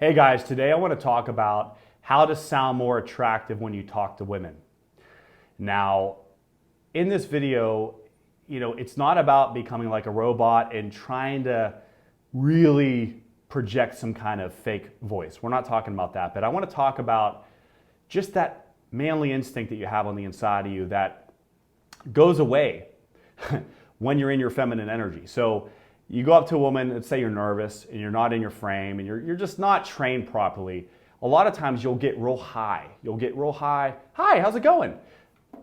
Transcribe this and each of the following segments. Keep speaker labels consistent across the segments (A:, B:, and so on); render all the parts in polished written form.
A: Hey guys, today I want to talk about how to sound more attractive when you talk to women. Now, in this video, it's not about becoming like a robot and trying to really project some kind of fake voice. We're not talking about that, but I want to talk about just that manly instinct that you have on the inside of you that goes away when you're in your feminine energy. So you go up to a woman, let's say you're nervous and you're not in your frame and you're just not trained properly. A lot of times you'll get real high. You'll get real high. Hi, how's it going?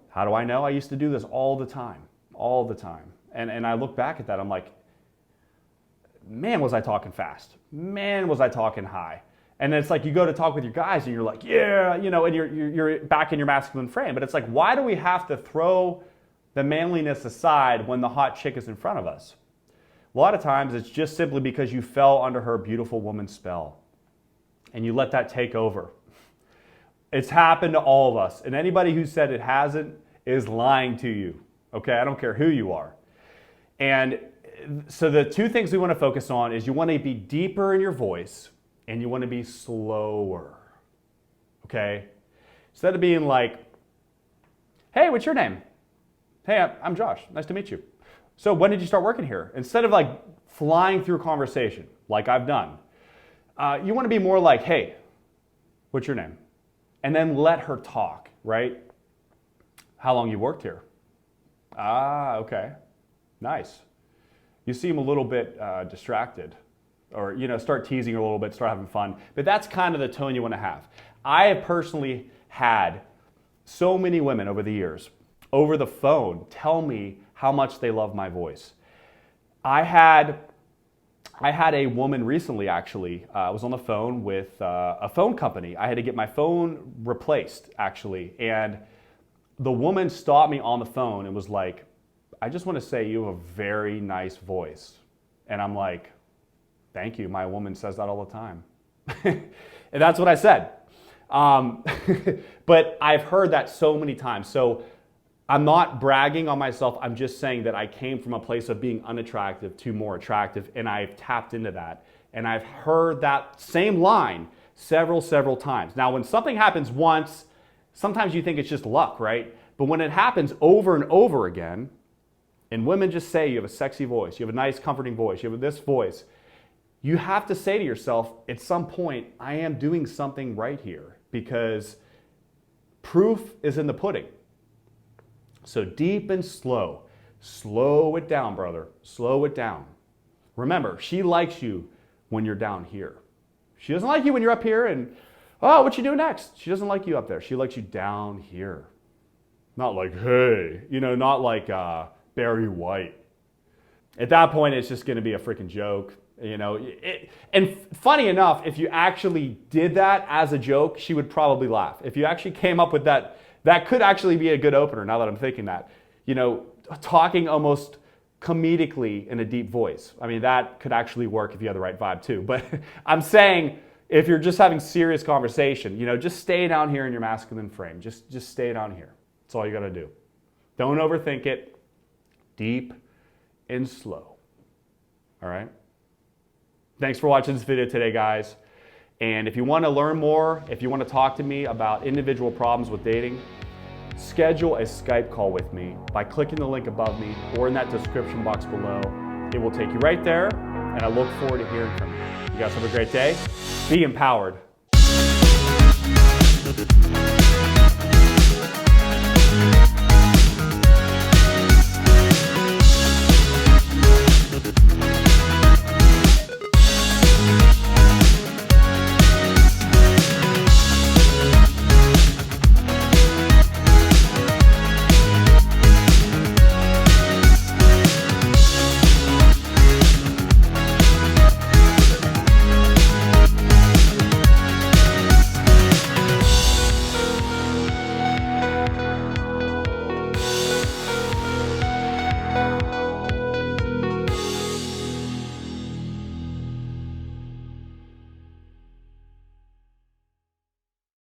A: How do I know? I used to do this all the time. And I look back at that, I'm like, man, was I talking fast? Man, was I talking high? And then it's like you go to talk with your guys and you're like, yeah, and you're back in your masculine frame. But it's like, why do we have to throw the manliness aside when the hot chick is in front of us? A lot of times it's just simply because you fell under her beautiful woman's spell and you let that take over. It's happened to all of us. And anybody who said it hasn't is lying to you. Okay, I don't care who you are. And so the two things we want to focus on is you want to be deeper in your voice and you want to be slower. Okay? Instead of being like, hey, what's your name? Hey, I'm Josh. Nice to meet you. So when did you start working here? Instead of like flying through conversation like I've done, you want to be more like, hey, what's your name? And then let her talk, right? How long you worked here? Ah, okay. Nice. You seem a little bit distracted, or start teasing her a little bit, start having fun. But that's kind of the tone you want to have. I have personally had so many women over the years, over the phone, tell me how much they love my voice. I had a woman recently, actually. I was on the phone with a phone company. I had to get my phone replaced, actually. And the woman stopped me on the phone and was like, I just want to say you have a very nice voice. And I'm like, thank you. My woman says that all the time. And that's what I said. But I've heard that so many times. So I'm not bragging on myself. I'm just saying that I came from a place of being unattractive to more attractive, and I've tapped into that. And I've heard that same line several times. Now, when something happens once, sometimes you think it's just luck, right? But when it happens over and over again, and women just say you have a sexy voice, you have a nice, comforting voice, you have this voice, you have to say to yourself, at some point, I am doing something right here, because proof is in the pudding. So deep and slow. Slow it down, brother. Slow it down. Remember, she likes you when you're down here. She doesn't like you when you're up here and, oh, what you do next? She doesn't like you up there. She likes you down here. Not like, hey, not like Barry White. At that point, it's just going to be a freaking joke. And funny enough, if you actually did that as a joke, she would probably laugh. If you actually came up with that, that could actually be a good opener, now that I'm thinking that. Talking almost comedically in a deep voice. I mean, that could actually work if you have the right vibe too. But I'm saying, if you're just having serious conversation, just stay down here in your masculine frame. Just stay down here. That's all you got to do. Don't overthink it. Deep and slow. All right? Thanks for watching this video today, guys. And if you want to learn more, if you want to talk to me about individual problems with dating, schedule a Skype call with me by clicking the link above me or in that description box below. It will take you right there, and I look forward to hearing from you. You guys have a great day. Be empowered.